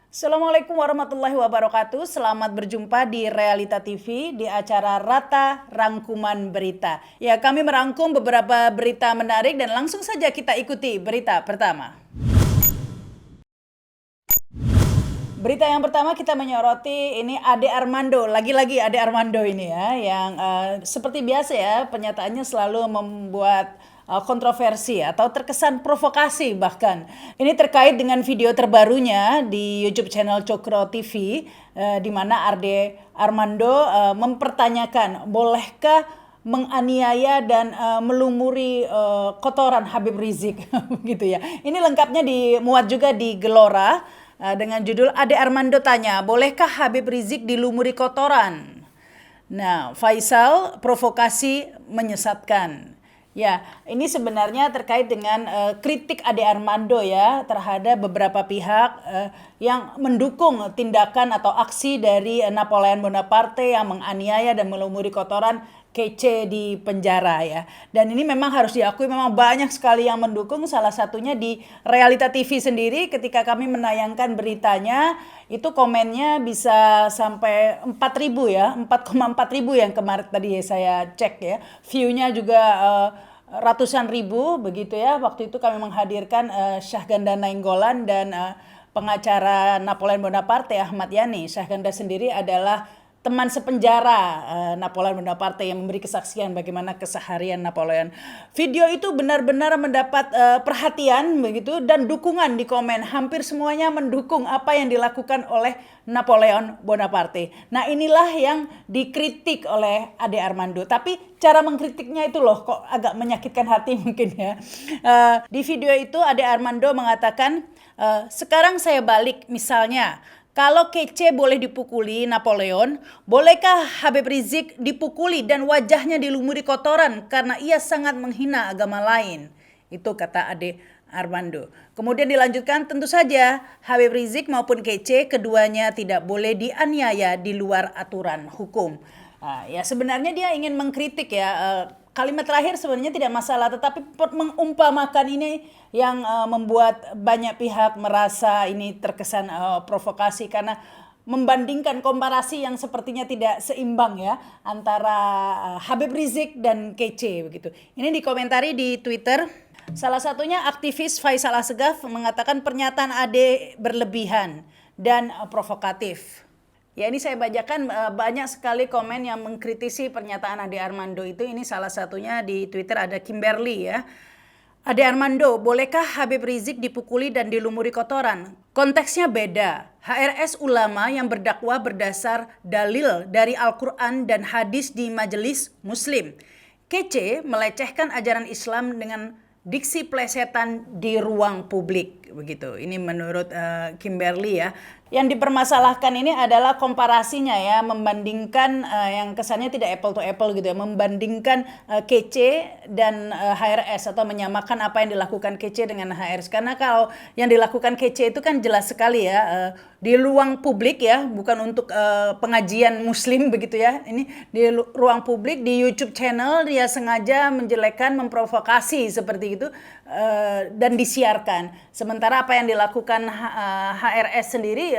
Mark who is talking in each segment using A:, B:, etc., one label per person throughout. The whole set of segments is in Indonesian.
A: Assalamualaikum warahmatullahi wabarakatuh. Selamat berjumpa di Realita TV di acara Rata Rangkuman Berita. Ya, kami merangkum beberapa berita menarik dan langsung saja kita ikuti berita pertama. Berita yang pertama kita menyoroti ini Ade Armando, lagi-lagi Ade Armando ini ya, yang seperti biasa ya pernyataannya selalu membuat kontroversi atau terkesan provokasi bahkan. Ini terkait dengan video terbarunya di YouTube channel Cokro TV di mana Ade Armando mempertanyakan bolehkah menganiaya dan melumuri kotoran Habib Rizik gitu ya. Ini lengkapnya dimuat juga di Gelora dengan judul Ade Armando tanya, bolehkah Habib Rizik dilumuri kotoran? Nah, Faisal provokasi menyesatkan. Ya, ini sebenarnya terkait dengan kritik Ade Armando ya terhadap beberapa pihak yang mendukung tindakan atau aksi dari Napoleon Bonaparte yang menganiaya dan melumuri kotoran Kece di penjara ya. Dan ini memang harus diakui memang banyak sekali yang mendukung, salah satunya di Realita TV sendiri ketika kami menayangkan beritanya itu komennya bisa sampai 4.000 ya, 4,4 ribu yang kemarin tadi saya cek ya. View-nya juga ratusan ribu begitu ya. Waktu itu kami menghadirkan Syahganda Nainggolan dan pengacara Napoleon Bonaparte Ahmad Yani. Syahganda sendiri adalah teman sepenjara Napoleon Bonaparte yang memberi kesaksian bagaimana keseharian Napoleon. Video itu benar-benar mendapat perhatian begitu dan dukungan di komen. Hampir semuanya mendukung apa yang dilakukan oleh Napoleon Bonaparte. Nah, inilah yang dikritik oleh Ade Armando. Tapi cara mengkritiknya itu loh kok agak menyakitkan hati mungkin ya. Di video itu Ade Armando mengatakan, sekarang saya balik misalnya, kalau Kece boleh dipukuli Napoleon, bolehkah Habib Rizik dipukuli dan wajahnya dilumuri kotoran karena ia sangat menghina agama lain? Itu kata Ade Armando. Kemudian dilanjutkan, tentu saja Habib Rizik maupun Kece keduanya tidak boleh dianiaya di luar aturan hukum. Ya sebenarnya dia ingin mengkritik ya. Kalimat terakhir sebenarnya tidak masalah, tetapi mengumpamakan ini yang membuat banyak pihak merasa ini terkesan provokasi karena membandingkan komparasi yang sepertinya tidak seimbang ya antara Habib Rizik dan Kece begitu. Ini dikomentari di Twitter. Salah satunya aktivis Faisal Asegaf mengatakan pernyataan Ade berlebihan dan provokatif. Ya, ini saya bacakan banyak sekali komen yang mengkritisi pernyataan Ade Armando itu. Ini salah satunya di Twitter ada Kimberly ya. Ade Armando, bolehkah Habib Rizik dipukuli dan dilumuri kotoran? Konteksnya beda. HRS ulama yang berdakwah berdasar dalil dari Al-Quran dan hadis di majelis muslim. Kece melecehkan ajaran Islam dengan diksi plesetan di ruang publik begitu. Ini menurut Kimberly ya. Yang dipermasalahkan ini adalah komparasinya ya, membandingkan yang kesannya tidak apple to apple gitu ya, membandingkan Kece dan HRS atau menyamakan apa yang dilakukan Kece dengan HRS. Karena kalau yang dilakukan Kece itu kan jelas sekali ya, di ruang publik ya, bukan untuk pengajian muslim begitu ya. Ini di ruang publik, di YouTube channel dia sengaja menjelekkan, memprovokasi seperti itu dan disiarkan. Sementara apa yang dilakukan HRS sendiri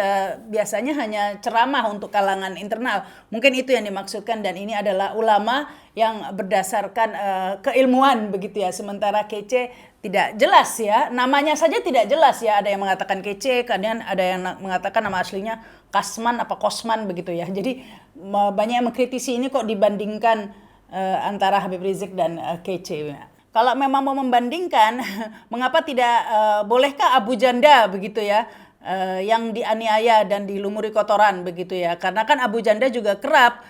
A: biasanya hanya ceramah untuk kalangan internal. Mungkin itu yang dimaksudkan dan ini adalah ulama yang berdasarkan keilmuan begitu ya. Sementara Kece tidak jelas ya. Namanya saja tidak jelas ya. Ada yang mengatakan Kece, kadang ada yang mengatakan nama aslinya Kasman apa Kosman begitu ya. Jadi banyak yang mengkritisi ini kok dibandingkan antara Habib Rizik dan Kece. Kalau memang mau membandingkan, mengapa tidak bolehkah Abu Janda begitu ya, yang dianiaya dan dilumuri kotoran begitu ya? Karena kan Abu Janda juga kerap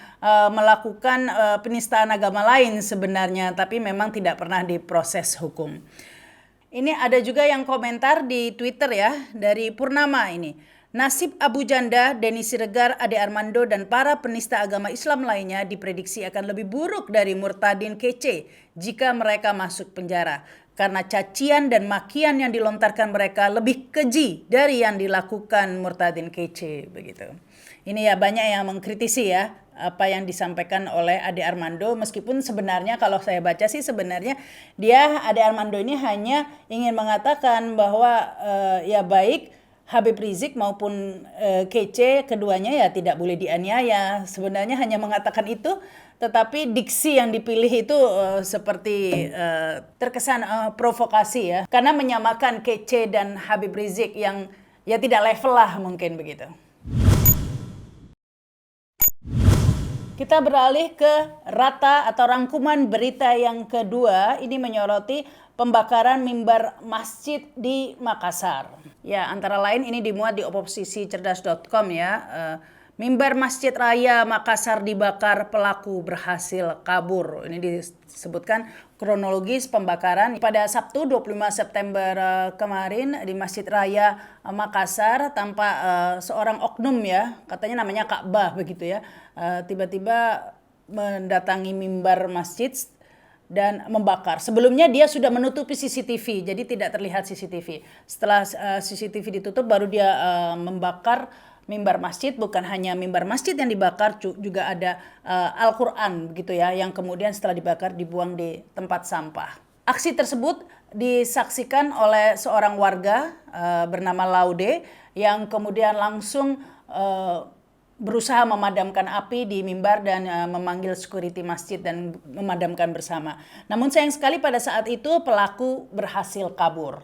A: melakukan penistaan agama lain sebenarnya, tapi memang tidak pernah diproses hukum. Ini ada juga yang komentar di Twitter ya, dari Purnama ini. Nasib Abu Janda, Denny Siregar, Ade Armando, dan para penista agama Islam lainnya diprediksi akan lebih buruk dari Murtadin Kece jika mereka masuk penjara. Karena cacian dan makian yang dilontarkan mereka lebih keji dari yang dilakukan Murtadin Kece. Begitu. Ini ya banyak yang mengkritisi ya apa yang disampaikan oleh Ade Armando, meskipun sebenarnya kalau saya baca sih sebenarnya Ade Armando ini hanya ingin mengatakan bahwa ya baik Habib Rizik maupun Kece, keduanya ya tidak boleh dianiaya. Sebenarnya hanya mengatakan itu, tetapi diksi yang dipilih itu seperti terkesan provokasi ya, karena menyamakan Kece dan Habib Rizik yang ya tidak level lah mungkin begitu. Kita beralih ke rata atau rangkuman berita yang kedua. Ini menyoroti pembakaran mimbar masjid di Makassar. Ya, antara lain ini dimuat di oposisicerdas.com ya. Mimbar Masjid Raya Makassar dibakar, pelaku berhasil kabur. Ini disebutkan kronologis pembakaran pada Sabtu 25 September kemarin di Masjid Raya Makassar, tanpa seorang oknum ya, katanya namanya Ka'bah begitu ya, tiba-tiba mendatangi mimbar masjid dan membakar. Sebelumnya dia sudah menutupi CCTV, jadi tidak terlihat CCTV. Setelah CCTV ditutup, baru dia membakar mimbar masjid. Bukan hanya mimbar masjid yang dibakar, juga ada Al-Quran begitu ya, yang kemudian setelah dibakar dibuang di tempat sampah. Aksi tersebut disaksikan oleh seorang warga bernama Laude, yang kemudian langsung berusaha memadamkan api di mimbar dan memanggil security masjid dan memadamkan bersama. Namun sayang sekali pada saat itu pelaku berhasil kabur.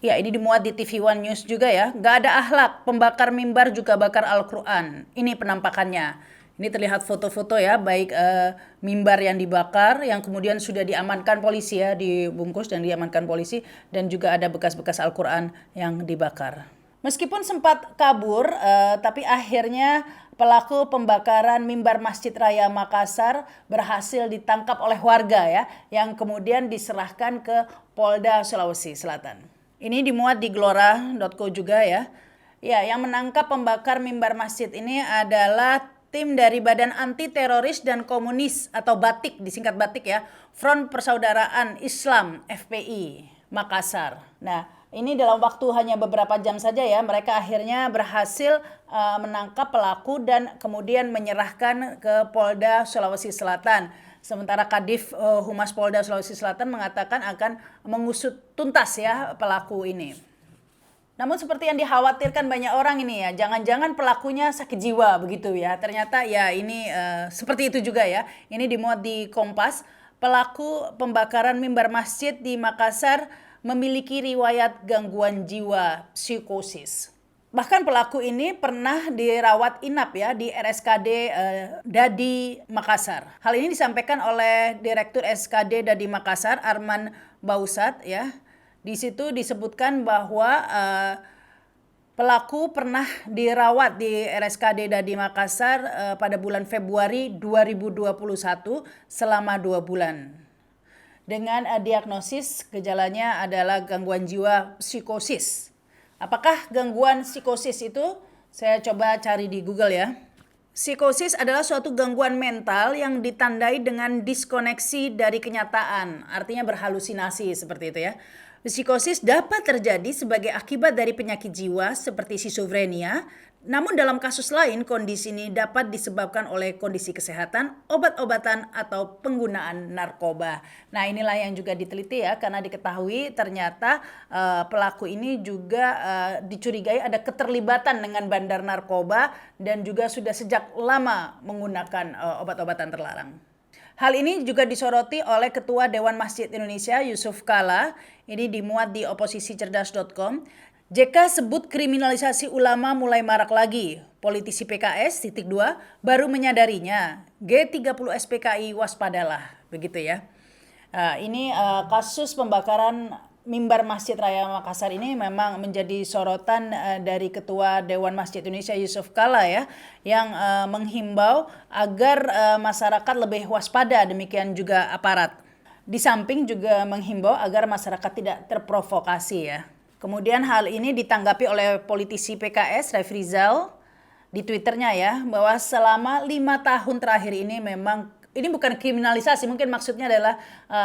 A: Ya, ini dimuat di TV One News juga ya. Gak ada akhlak, pembakar mimbar juga bakar Al-Quran. Ini penampakannya. Ini terlihat foto-foto ya, baik mimbar yang dibakar, yang kemudian sudah diamankan polisi ya, dibungkus dan diamankan polisi, dan juga ada bekas-bekas Al-Quran yang dibakar. Meskipun sempat kabur, tapi akhirnya pelaku pembakaran mimbar Masjid Raya Makassar berhasil ditangkap oleh warga ya, yang kemudian diserahkan ke Polda Sulawesi Selatan. Ini dimuat di glora.co juga ya. Ya, yang menangkap pembakar mimbar masjid ini adalah tim dari Badan Anti Teroris dan Komunis atau Batik, disingkat Batik ya, Front Persaudaraan Islam FPI Makassar. Nah, ini dalam waktu hanya beberapa jam saja ya, mereka akhirnya berhasil menangkap pelaku dan kemudian menyerahkan ke Polda Sulawesi Selatan. Sementara Kadif Humas Polda Sulawesi Selatan mengatakan akan mengusut tuntas ya pelaku ini. Namun seperti yang dikhawatirkan banyak orang ini ya, jangan-jangan pelakunya sakit jiwa begitu ya. Ternyata ya ini seperti itu juga ya. Ini dimuat di Kompas. Pelaku pembakaran mimbar masjid di Makassar memiliki riwayat gangguan jiwa psikosis. Bahkan pelaku ini pernah dirawat inap ya di RSKD Dadi Makassar. Hal ini disampaikan oleh Direktur SKD Dadi Makassar, Arman Bausat ya. Di situ disebutkan bahwa pelaku pernah dirawat di RSKD Dadi Makassar pada bulan Februari 2021 selama 2 bulan. Dengan diagnosis gejalanya adalah gangguan jiwa psikosis. Apakah gangguan psikosis itu? Saya coba cari di Google ya. Psikosis adalah suatu gangguan mental yang ditandai dengan diskoneksi dari kenyataan, artinya berhalusinasi seperti itu ya. Psikosis dapat terjadi sebagai akibat dari penyakit jiwa seperti skizofrenia. Namun dalam kasus lain, kondisi ini dapat disebabkan oleh kondisi kesehatan, obat-obatan, atau penggunaan narkoba. Nah, inilah yang juga diteliti ya, karena diketahui ternyata pelaku ini juga dicurigai ada keterlibatan dengan bandar narkoba dan juga sudah sejak lama menggunakan obat-obatan terlarang. Hal ini juga disoroti oleh Ketua Dewan Masjid Indonesia Yusuf Kala. Ini dimuat di oposisicerdas.com. JK sebut kriminalisasi ulama mulai marak lagi. Politisi PKS, (2) baru menyadarinya. G30 SPKI waspadalah. Begitu ya. Ini kasus pembakaran mimbar Masjid Raya Makassar ini memang menjadi sorotan dari Ketua Dewan Masjid Indonesia Yusuf Kala ya, yang menghimbau agar masyarakat lebih waspada, demikian juga aparat. Di samping juga menghimbau agar masyarakat tidak terprovokasi ya. Kemudian hal ini ditanggapi oleh politisi PKS Refrizal di Twitternya ya, bahwa selama 5 tahun terakhir ini memang ini bukan kriminalisasi, mungkin maksudnya adalah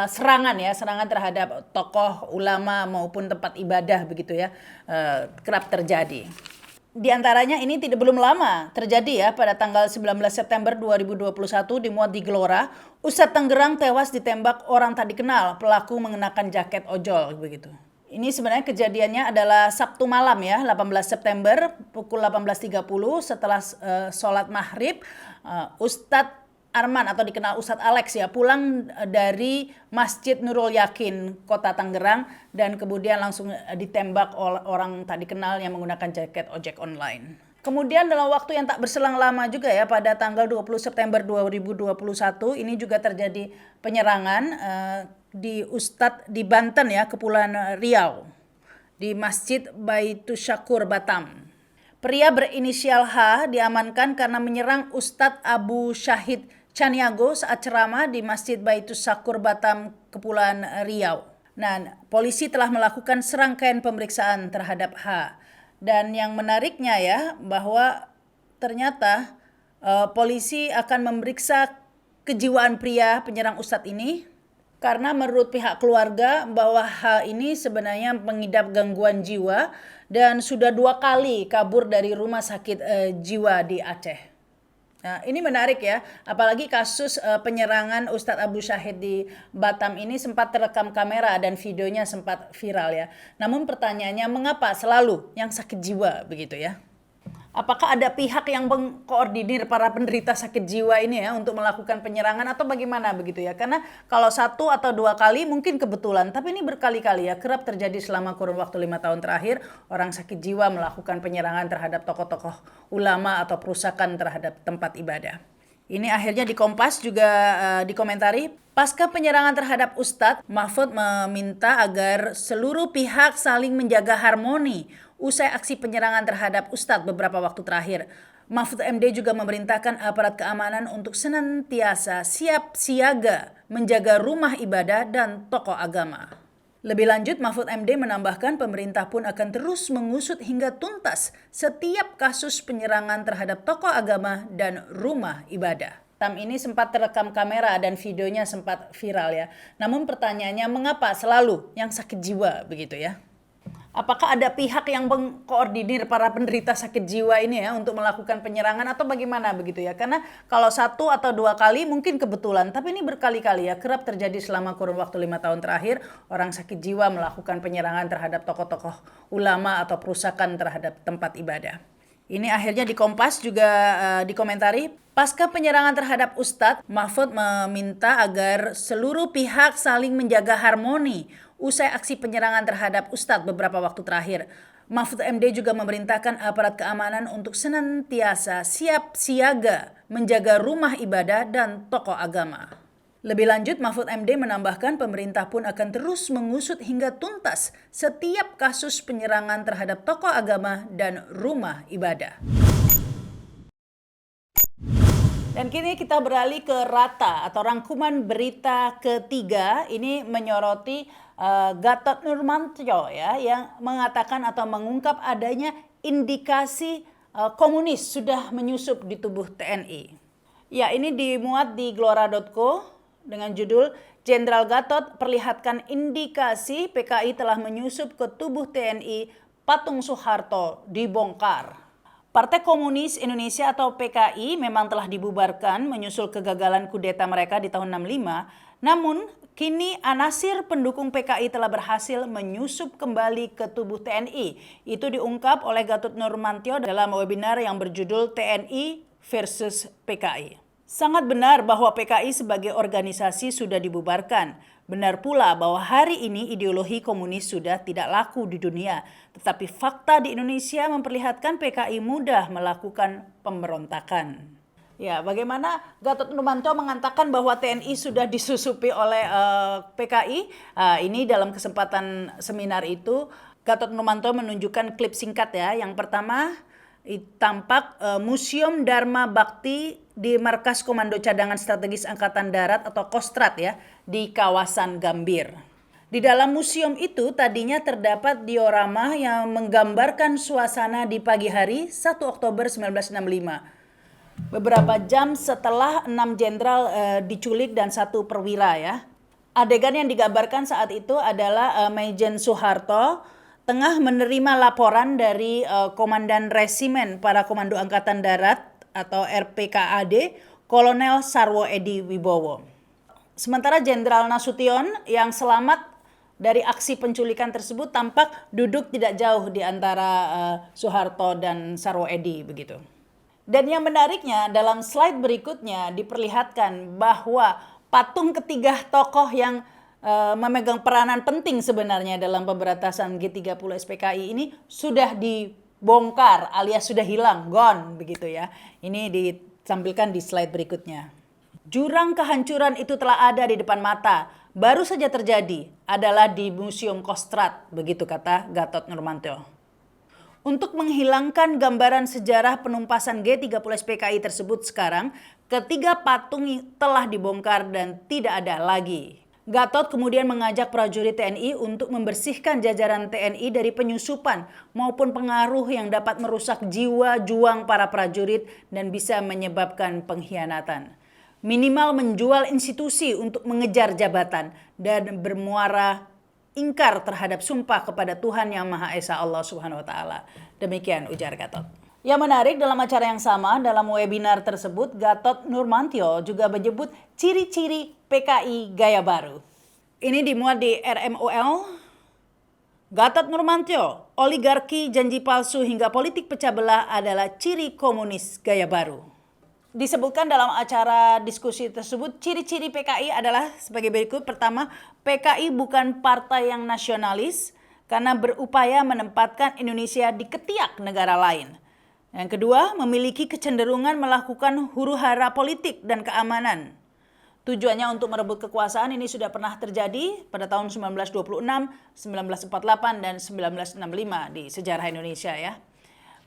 A: serangan terhadap tokoh ulama maupun tempat ibadah begitu ya, kerap terjadi. Di antaranya ini belum lama terjadi ya, pada tanggal 19 September 2021 dimuat di Gelora, Ustadz Tangerang tewas ditembak orang tak dikenal, pelaku mengenakan jaket ojol begitu. Ini sebenarnya kejadiannya adalah Sabtu malam ya, 18 September pukul 18.30 setelah sholat maghrib, Ustadz Arman atau dikenal Ustadz Alex ya pulang dari Masjid Nurul Yakin, Kota Tangerang, dan kemudian langsung ditembak oleh orang tak dikenal yang menggunakan jaket ojek online. Kemudian dalam waktu yang tak berselang lama juga ya, pada tanggal 20 September 2021 ini juga terjadi penyerangan di Ustadz di Banten ya, Kepulauan Riau, di Masjid Baitus Syakur Batam. Pria berinisial H diamankan karena menyerang Ustadz Abu Syahid Caniago saat ceramah di Masjid Baitus Syakur Batam, Kepulauan Riau. Nah, polisi telah melakukan serangkaian pemeriksaan terhadap H. Dan yang menariknya ya, bahwa ternyata polisi akan memeriksa kejiwaan pria penyerang Ustadz ini, karena menurut pihak keluarga bahwa H ini sebenarnya mengidap gangguan jiwa dan sudah 2 kali kabur dari rumah sakit jiwa di Aceh. Nah, ini menarik ya, apalagi kasus penyerangan Ustadz Abu Syahid di Batam ini sempat terekam kamera dan videonya sempat viral ya. Namun pertanyaannya, mengapa selalu yang sakit jiwa begitu ya? Apakah ada pihak yang mengkoordinir para penderita sakit jiwa ini ya untuk melakukan penyerangan atau bagaimana begitu ya? Karena kalau 1 atau 2 kali mungkin kebetulan, tapi ini berkali-kali ya, kerap terjadi selama kurun waktu 5 tahun terakhir, orang sakit jiwa melakukan penyerangan terhadap tokoh-tokoh ulama atau perusakan terhadap tempat ibadah. Ini akhirnya di Kompas juga dikomentari, pasca penyerangan terhadap Ustadz, Mahfud meminta agar seluruh pihak saling menjaga harmoni usai aksi penyerangan terhadap Ustadz beberapa waktu terakhir. Mahfud MD juga memerintahkan aparat keamanan untuk senantiasa siap siaga menjaga rumah ibadah dan tokoh agama. Lebih lanjut, Mahfud MD menambahkan pemerintah pun akan terus mengusut hingga tuntas setiap kasus penyerangan terhadap tokoh agama dan rumah ibadah. Ini sempat terekam kamera dan videonya sempat viral ya. Namun pertanyaannya, mengapa selalu yang sakit jiwa begitu ya? Apakah ada pihak yang mengkoordinir para penderita sakit jiwa ini ya untuk melakukan penyerangan atau bagaimana begitu ya? Karena kalau 1 atau 2 kali mungkin kebetulan, tapi ini berkali-kali ya, kerap terjadi selama kurun waktu 5 tahun terakhir, orang sakit jiwa melakukan penyerangan terhadap tokoh-tokoh ulama atau perusakan terhadap tempat ibadah. Ini akhirnya di Kompas juga dikomentari, pasca penyerangan terhadap Ustadz, Mahfud meminta agar seluruh pihak saling menjaga harmoni usai aksi penyerangan terhadap Ustadz beberapa waktu terakhir. Mahfud MD juga memerintahkan aparat keamanan untuk senantiasa siap siaga menjaga rumah ibadah dan tokoh agama. Lebih lanjut, Mahfud MD menambahkan pemerintah pun akan terus mengusut hingga tuntas setiap kasus penyerangan terhadap tokoh agama dan rumah ibadah. Dan kini kita beralih ke Rata atau rangkuman berita ketiga. Ini menyoroti Gatot Nurmantio ya, yang mengatakan atau mengungkap adanya indikasi komunis sudah menyusup di tubuh TNI. Ya, ini dimuat di Glora.co dengan judul Jenderal Gatot perlihatkan indikasi PKI telah menyusup ke tubuh TNI, patung Soeharto dibongkar. Partai Komunis Indonesia atau PKI memang telah dibubarkan menyusul kegagalan kudeta mereka di tahun 65. Namun, kini anasir pendukung PKI telah berhasil menyusup kembali ke tubuh TNI. Itu diungkap oleh Gatot Nurmantio dalam webinar yang berjudul TNI versus PKI. Sangat benar bahwa PKI sebagai organisasi sudah dibubarkan. Benar pula bahwa hari ini ideologi komunis sudah tidak laku di dunia. Tetapi fakta di Indonesia memperlihatkan PKI mudah melakukan pemberontakan. Ya, bagaimana Gatot Nurmantio mengatakan bahwa TNI sudah disusupi oleh PKI? Ini dalam kesempatan seminar itu, Gatot Nurmantio menunjukkan klip singkat ya. Yang pertama, tampak Museum Dharma Bakti di Markas Komando Cadangan Strategis Angkatan Darat atau Kostrat ya, di kawasan Gambir. Di dalam museum itu tadinya terdapat diorama yang menggambarkan suasana di pagi hari 1 Oktober 1965. Beberapa jam setelah 6 jenderal diculik dan 1 perwira ya. Adegan yang digambarkan saat itu adalah Maijen Soeharto tengah menerima laporan dari Komandan Resimen para Komando Angkatan Darat atau RPKAD, Kolonel Sarwo Edi Wibowo. Sementara Jenderal Nasution yang selamat dari aksi penculikan tersebut tampak duduk tidak jauh di antara Soeharto dan Sarwo Edi begitu. Dan yang menariknya dalam slide berikutnya diperlihatkan bahwa patung ketiga tokoh yang memegang peranan penting sebenarnya dalam pemberantasan G30 SPKI ini sudah dibongkar alias sudah hilang, gone begitu ya. Ini ditampilkan di slide berikutnya. Jurang kehancuran itu telah ada di depan mata, baru saja terjadi adalah di Museum Kostrad, begitu kata Gatot Nurmantio. Untuk menghilangkan gambaran sejarah penumpasan G30 SPKI tersebut sekarang, ketiga patung telah dibongkar dan tidak ada lagi. Gatot kemudian mengajak prajurit TNI untuk membersihkan jajaran TNI dari penyusupan maupun pengaruh yang dapat merusak jiwa juang para prajurit dan bisa menyebabkan pengkhianatan. Minimal menjual institusi untuk mengejar jabatan dan bermuara ingkar terhadap sumpah kepada Tuhan Yang Maha Esa Allah Subhanahu wa taala. Demikian ujar Gatot. Yang menarik dalam acara yang sama, dalam webinar tersebut, Gatot Nurmantio juga menyebut ciri-ciri PKI gaya baru. Ini dimuat di RMOL. Gatot Nurmantio, oligarki, janji palsu hingga politik pecah belah adalah ciri komunis gaya baru. Disebutkan dalam acara diskusi tersebut, ciri-ciri PKI adalah sebagai berikut. Pertama, PKI bukan partai yang nasionalis karena berupaya menempatkan Indonesia di ketiak negara lain. Yang kedua, memiliki kecenderungan melakukan huru-hara politik dan keamanan. Tujuannya untuk merebut kekuasaan ini sudah pernah terjadi pada tahun 1926, 1948, dan 1965 di sejarah Indonesia ya.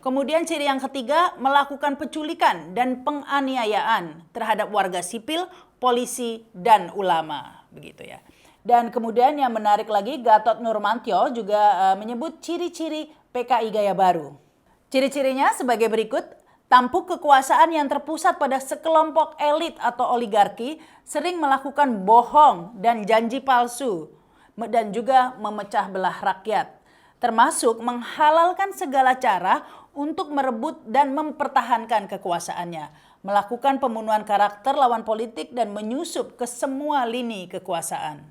A: Kemudian ciri yang ketiga, melakukan penculikan dan penganiayaan terhadap warga sipil, polisi, dan ulama. Begitu ya. Dan kemudian yang menarik lagi, Gatot Nurmantio juga menyebut ciri-ciri PKI gaya baru. Ciri-cirinya sebagai berikut, tampuk kekuasaan yang terpusat pada sekelompok elit atau oligarki sering melakukan bohong dan janji palsu dan juga memecah belah rakyat, termasuk menghalalkan segala cara untuk merebut dan mempertahankan kekuasaannya, melakukan pembunuhan karakter lawan politik dan menyusup ke semua lini kekuasaan.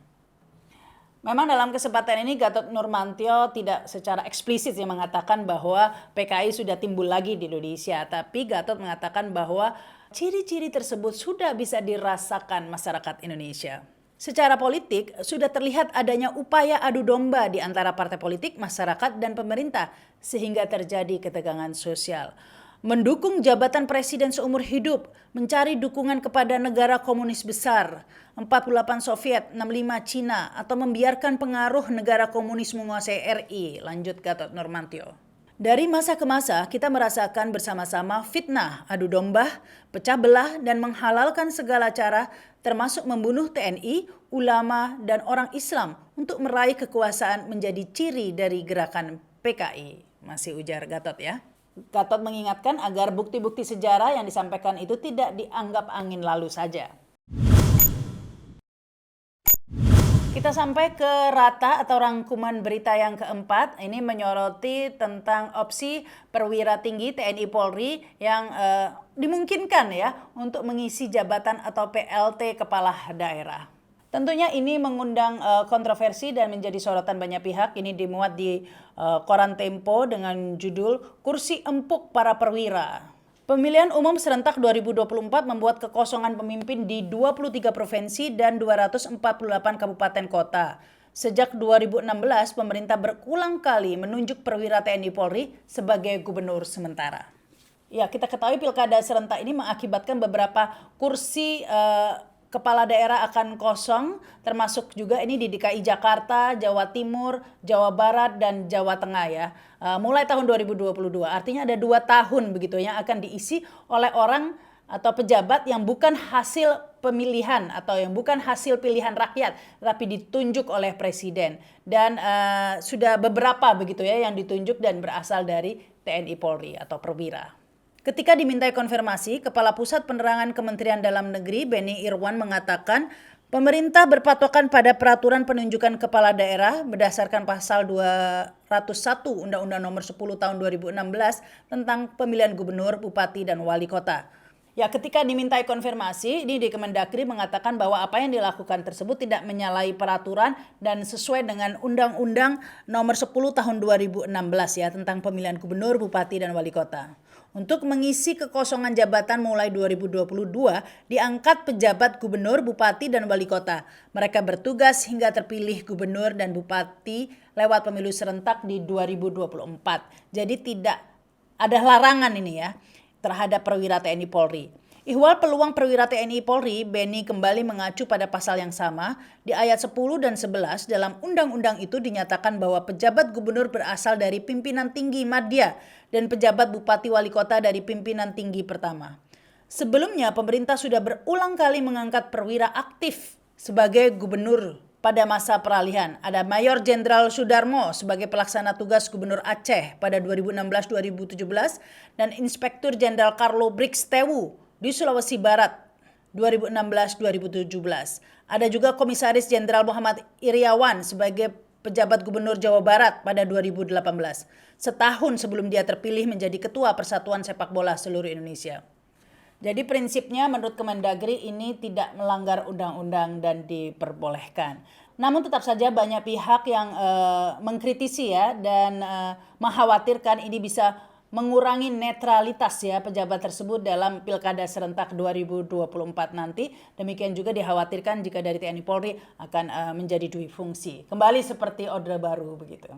A: Memang dalam kesempatan ini Gatot Nurmantio tidak secara eksplisit yang mengatakan bahwa PKI sudah timbul lagi di Indonesia. Tapi Gatot mengatakan bahwa ciri-ciri tersebut sudah bisa dirasakan masyarakat Indonesia. Secara politik sudah terlihat adanya upaya adu domba di antara partai politik, masyarakat, dan pemerintah sehingga terjadi ketegangan sosial. Mendukung jabatan presiden seumur hidup, mencari dukungan kepada negara komunis besar, 48 Soviet, 65 Cina, atau membiarkan pengaruh negara komunis menguasai RI, lanjut Gatot Nurmantio. Dari masa ke masa, kita merasakan bersama-sama fitnah, adu domba, pecah belah, dan menghalalkan segala cara, termasuk membunuh TNI, ulama, dan orang Islam untuk meraih kekuasaan menjadi ciri dari gerakan PKI. Masih ujar Gatot ya. Gatot mengingatkan agar bukti-bukti sejarah yang disampaikan itu tidak dianggap angin lalu saja. Kita sampai ke rata atau rangkuman berita yang keempat. Ini menyoroti tentang opsi perwira tinggi TNI Polri yang dimungkinkan ya untuk mengisi jabatan atau PLT kepala daerah. Tentunya ini mengundang kontroversi dan menjadi sorotan banyak pihak. Ini dimuat di koran Tempo dengan judul Kursi Empuk Para Perwira. Pemilihan umum serentak 2024 membuat kekosongan pemimpin di 23 provinsi dan 248 kabupaten kota. Sejak 2016, pemerintah berulang kali menunjuk perwira TNI Polri sebagai gubernur sementara. Ya, kita ketahui pilkada serentak ini mengakibatkan beberapa kursi kepala daerah akan kosong, termasuk juga ini di DKI Jakarta, Jawa Timur, Jawa Barat, dan Jawa Tengah ya. Mulai tahun 2022, artinya ada 2 tahun begitu yang akan diisi oleh orang atau pejabat yang bukan hasil pemilihan atau yang bukan hasil pilihan rakyat, tapi ditunjuk oleh presiden. Dan sudah beberapa begitu ya yang ditunjuk dan berasal dari TNI Polri atau perwira. Ketika dimintai konfirmasi, Kepala Pusat Penerangan Kementerian Dalam Negeri Beni Irwan mengatakan pemerintah berpatokan pada peraturan penunjukan kepala daerah berdasarkan pasal 201 Undang-Undang Nomor 10 Tahun 2016 tentang pemilihan gubernur, bupati, dan wali kota. Ya, ketika dimintai konfirmasi, ini di Kemendagri mengatakan bahwa apa yang dilakukan tersebut tidak menyalahi peraturan dan sesuai dengan Undang-Undang Nomor 10 Tahun 2016 ya tentang pemilihan gubernur, bupati, dan wali kota. Untuk mengisi kekosongan jabatan mulai 2022, diangkat pejabat gubernur, bupati, dan wali kota. Mereka bertugas hingga terpilih gubernur dan bupati lewat pemilu serentak di 2024. Jadi tidak ada larangan ini ya terhadap perwira TNI Polri. Ihwal peluang perwira TNI Polri, Beni kembali mengacu pada pasal yang sama. Di ayat 10 dan 11 dalam undang-undang itu dinyatakan bahwa pejabat gubernur berasal dari pimpinan tinggi madya dan pejabat bupati wali kota dari pimpinan tinggi pertama. Sebelumnya pemerintah sudah berulang kali mengangkat perwira aktif sebagai gubernur pada masa peralihan. Ada Mayor Jenderal Sudarmo sebagai pelaksana tugas Gubernur Aceh pada 2016-2017 dan Inspektur Jenderal Carlo Brix Tewu di Sulawesi Barat 2016-2017. Ada juga Komisaris Jenderal Muhammad Iriawan sebagai pejabat Gubernur Jawa Barat pada 2018. Setahun sebelum dia terpilih menjadi Ketua Persatuan Sepak Bola Seluruh Indonesia. Jadi prinsipnya menurut Kemendagri ini tidak melanggar undang-undang dan diperbolehkan. Namun tetap saja banyak pihak yang mengkritisi ya dan mengkhawatirkan ini bisa mengurangi netralitas ya pejabat tersebut dalam Pilkada serentak 2024 nanti. Demikian juga dikhawatirkan jika dari TNI Polri akan menjadi dui fungsi. Kembali seperti Orde Baru begitu.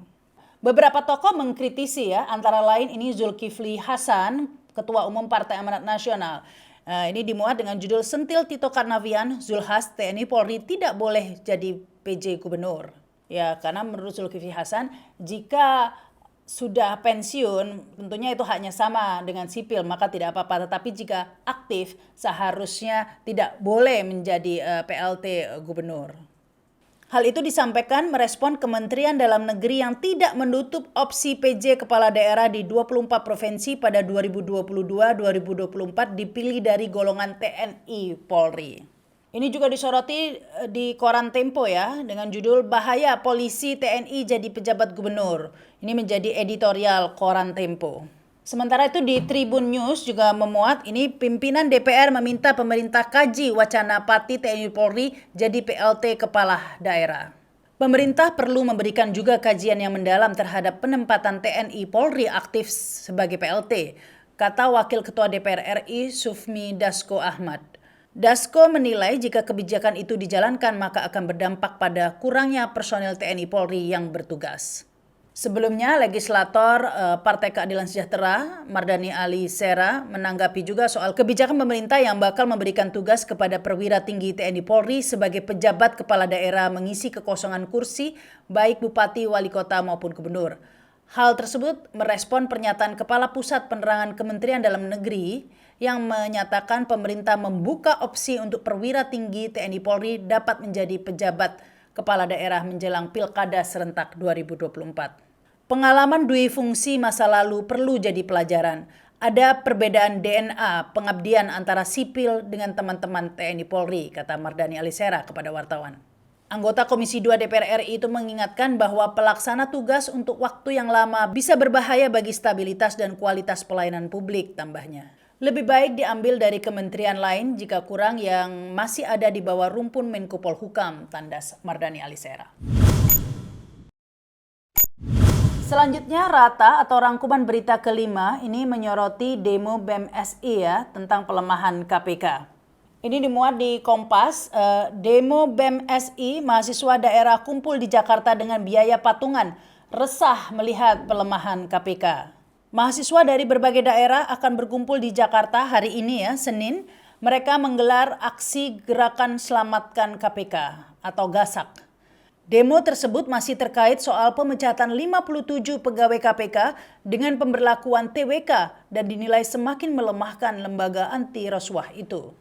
A: Beberapa tokoh mengkritisi ya, antara lain ini Zulkifli Hasan, Ketua Umum Partai Amanat Nasional. Ini dimuat dengan judul Sentil Tito Karnavian, Zulhas TNI Polri tidak boleh jadi PJ Gubernur. Ya, karena menurut Zulkifli Hasan, jika sudah pensiun, tentunya itu haknya sama dengan sipil, maka tidak apa-apa. Tetapi jika aktif, seharusnya tidak boleh menjadi PLT Gubernur. Hal itu disampaikan merespon Kementerian Dalam Negeri yang tidak menutup opsi PJ Kepala Daerah di 24 provinsi pada 2022-2024 dipilih dari golongan TNI Polri. Ini juga disoroti di koran Tempo ya dengan judul Bahaya Polisi TNI Jadi Pejabat Gubernur. Ini menjadi editorial koran Tempo. Sementara itu di Tribun News juga memuat ini pimpinan DPR meminta pemerintah kaji wacana Pati TNI Polri jadi PLT Kepala Daerah. Pemerintah perlu memberikan juga kajian yang mendalam terhadap penempatan TNI Polri aktif sebagai PLT, kata Wakil Ketua DPR RI Sufmi Dasko Ahmad. Dasko menilai jika kebijakan itu dijalankan maka akan berdampak pada kurangnya personel TNI Polri yang bertugas. Sebelumnya, legislator Partai Keadilan Sejahtera, Mardani Alisera, menanggapi juga soal kebijakan pemerintah yang bakal memberikan tugas kepada perwira tinggi TNI Polri sebagai pejabat kepala daerah mengisi kekosongan kursi, baik bupati, wali kota maupun gubernur. Hal tersebut merespon pernyataan Kepala Pusat Penerangan Kementerian Dalam Negeri yang menyatakan pemerintah membuka opsi untuk perwira tinggi TNI Polri dapat menjadi pejabat kepala daerah menjelang Pilkada serentak 2024. Pengalaman dui fungsi masa lalu perlu jadi pelajaran. Ada perbedaan DNA pengabdian antara sipil dengan teman-teman TNI Polri, kata Mardani Alisera kepada wartawan. Anggota Komisi 2 DPR RI itu mengingatkan bahwa pelaksana tugas untuk waktu yang lama bisa berbahaya bagi stabilitas dan kualitas pelayanan publik, tambahnya. Lebih baik diambil dari kementerian lain jika kurang yang masih ada di bawah rumpun Menko Polhukam, tandas Mardani Alisera. Selanjutnya Rata atau rangkuman berita kelima ini menyoroti demo BEM SI ya tentang pelemahan KPK. Ini dimuat di Kompas, demo BEM SI mahasiswa daerah kumpul di Jakarta dengan biaya patungan, resah melihat pelemahan KPK. Mahasiswa dari berbagai daerah akan berkumpul di Jakarta hari ini ya, Senin. Mereka menggelar aksi Gerakan Selamatkan KPK atau GASAK. Demo tersebut masih terkait soal pemecatan 57 pegawai KPK dengan pemberlakuan TWK dan dinilai semakin melemahkan lembaga anti rasuah itu.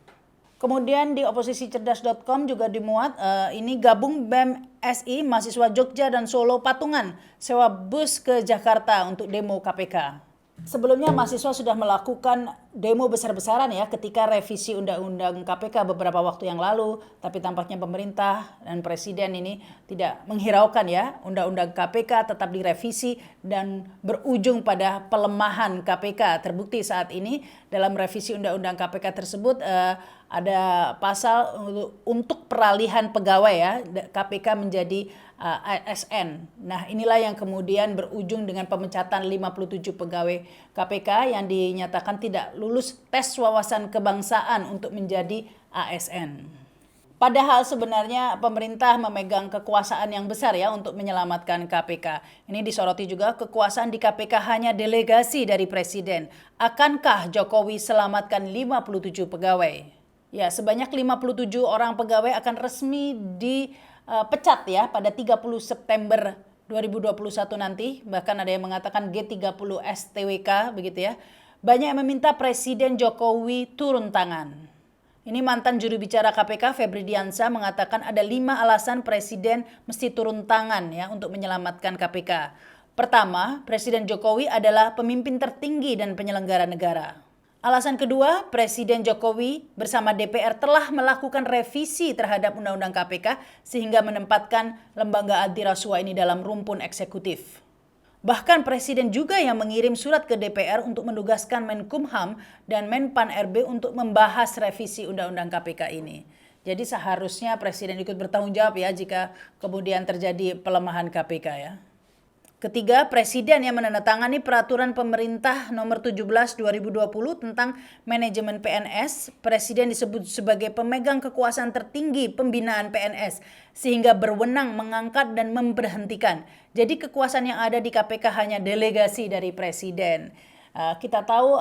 A: Kemudian di oposisicerdas.com juga dimuat ini gabung BEM SI mahasiswa Jogja dan Solo patungan sewa bus ke Jakarta untuk demo KPK. Sebelumnya mahasiswa sudah melakukan demo besar-besaran ya ketika revisi Undang-Undang KPK beberapa waktu yang lalu, tapi tampaknya pemerintah dan presiden ini tidak menghiraukan ya, Undang-Undang KPK tetap direvisi dan berujung pada pelemahan KPK. Terbukti saat ini dalam revisi Undang-Undang KPK tersebut ada pasal untuk peralihan pegawai ya KPK menjadi ASN. Nah, inilah yang kemudian berujung dengan pemecatan 57 pegawai KPK yang dinyatakan tidak lulus tes wawasan kebangsaan untuk menjadi ASN. Padahal sebenarnya pemerintah memegang kekuasaan yang besar ya untuk menyelamatkan KPK. Ini disoroti juga kekuasaan di KPK hanya delegasi dari presiden. Akankah Jokowi selamatkan 57 pegawai? Ya, sebanyak 57 orang pegawai akan resmi dipecat ya pada 30 September 2021 nanti. Bahkan ada yang mengatakan G30 STWK begitu ya. Banyak yang meminta Presiden Jokowi turun tangan. Ini mantan juru bicara KPK Febri Diansah mengatakan ada 5 alasan Presiden mesti turun tangan ya untuk menyelamatkan KPK. Pertama, Presiden Jokowi adalah pemimpin tertinggi dan penyelenggara negara. Alasan kedua, Presiden Jokowi bersama DPR telah melakukan revisi terhadap Undang-Undang KPK sehingga menempatkan lembaga anti rasuah ini dalam rumpun eksekutif. Bahkan Presiden juga yang mengirim surat ke DPR untuk menugaskan Menkumham dan Menpan RB untuk membahas revisi Undang-Undang KPK ini. Jadi seharusnya Presiden ikut bertanggung jawab ya jika kemudian terjadi pelemahan KPK ya. Ketiga, Presiden yang menandatangani peraturan pemerintah nomor 17 2020 tentang manajemen PNS. Presiden disebut sebagai pemegang kekuasaan tertinggi pembinaan PNS sehingga berwenang mengangkat dan memberhentikan. Jadi kekuasaan yang ada di KPK hanya delegasi dari Presiden. Kita tahu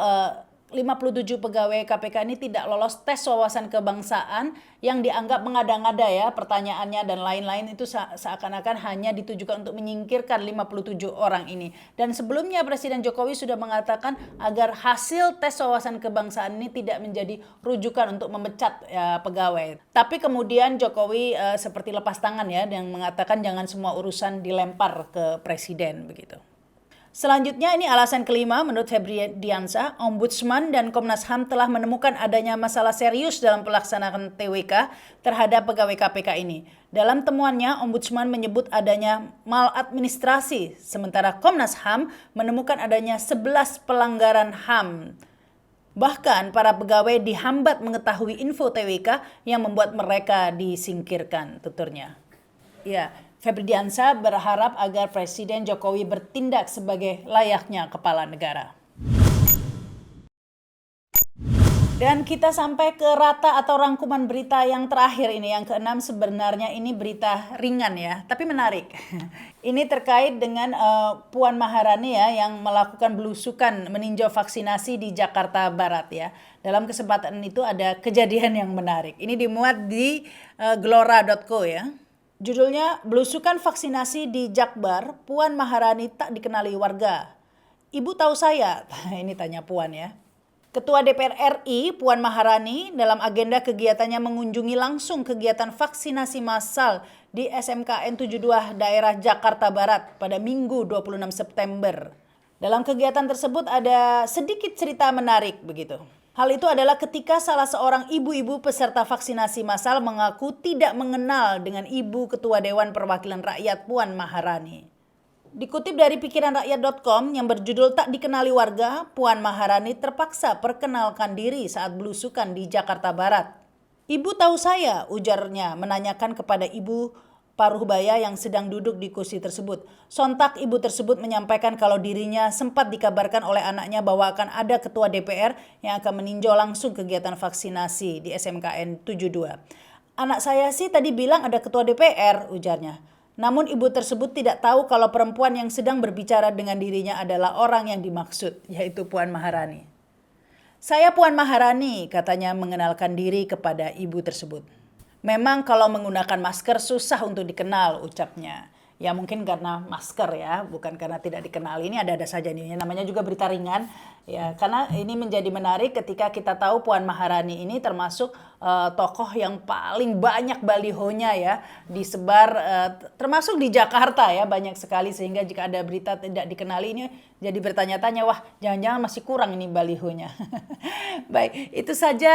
A: 57 pegawai KPK ini tidak lolos tes wawasan kebangsaan yang dianggap mengada-ngada ya pertanyaannya dan lain-lain itu seakan-akan hanya ditujukan untuk menyingkirkan 57 orang ini. Dan sebelumnya Presiden Jokowi sudah mengatakan agar hasil tes wawasan kebangsaan ini tidak menjadi rujukan untuk memecat ya, pegawai. Tapi kemudian Jokowi seperti lepas tangan ya dan mengatakan jangan semua urusan dilempar ke Presiden begitu. Selanjutnya ini alasan kelima menurut Febri Diansah, Ombudsman dan Komnas HAM telah menemukan adanya masalah serius dalam pelaksanaan TWK terhadap pegawai KPK ini. Dalam temuannya, Ombudsman menyebut adanya maladministrasi, sementara Komnas HAM menemukan adanya 11 pelanggaran HAM. Bahkan para pegawai dihambat mengetahui info TWK yang membuat mereka disingkirkan, tuturnya. Ya, Febri Diansah berharap agar Presiden Jokowi bertindak sebagai layaknya kepala negara. Dan kita sampai ke rata atau rangkuman berita yang terakhir ini, yang keenam. Sebenarnya ini berita ringan ya, tapi menarik. Ini terkait dengan Puan Maharani ya yang melakukan belusukan meninjau vaksinasi di Jakarta Barat ya. Dalam kesempatan itu ada kejadian yang menarik. Ini dimuat di gelora.co ya. Judulnya, belusukan vaksinasi di Jakbar, Puan Maharani tak dikenali warga. Ibu tahu saya? Ini tanya Puan ya. Ketua DPR RI, Puan Maharani, dalam agenda kegiatannya mengunjungi langsung kegiatan vaksinasi massal di SMKN 72 daerah Jakarta Barat pada Minggu 26 September. Dalam kegiatan tersebut ada sedikit cerita menarik begitu. Hal itu adalah ketika salah seorang ibu-ibu peserta vaksinasi massal mengaku tidak mengenal dengan Ibu Ketua Dewan Perwakilan Rakyat Puan Maharani. Dikutip dari pikiranrakyat.com yang berjudul Tak Dikenali Warga, Puan Maharani terpaksa perkenalkan diri saat belusukan di Jakarta Barat. Ibu tahu saya, ujarnya menanyakan kepada Ibu Paruhbaya yang sedang duduk di kursi tersebut. Sontak ibu tersebut menyampaikan kalau dirinya sempat dikabarkan oleh anaknya bahwa akan ada ketua DPR yang akan meninjau langsung kegiatan vaksinasi di SMKN 72. Anak saya sih tadi bilang ada ketua DPR, ujarnya. Namun ibu tersebut tidak tahu kalau perempuan yang sedang berbicara dengan dirinya adalah orang yang dimaksud, yaitu Puan Maharani. Saya Puan Maharani, katanya mengenalkan diri kepada ibu tersebut. Memang kalau menggunakan masker susah untuk dikenal, ucapnya. Ya mungkin karena masker ya, bukan karena tidak dikenal. Ini ada-ada saja nih, namanya juga berita ringan. Ya, karena ini menjadi menarik ketika kita tahu Puan Maharani ini termasuk tokoh yang paling banyak balihonya ya disebar, termasuk di Jakarta ya banyak sekali, sehingga jika ada berita tidak dikenali ini jadi bertanya-tanya, wah jangan-jangan masih kurang ini balihonya. Baik, itu saja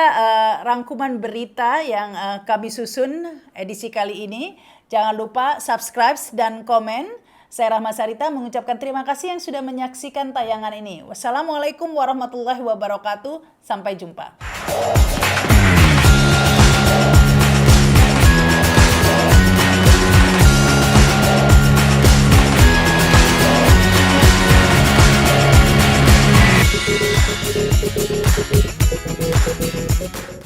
A: rangkuman berita yang kami susun edisi kali ini. Jangan lupa subscribe dan komen. Saya Rahma Sarita mengucapkan terima kasih yang sudah menyaksikan tayangan ini. Wassalamualaikum warahmatullahi wabarakatuh. Sampai jumpa.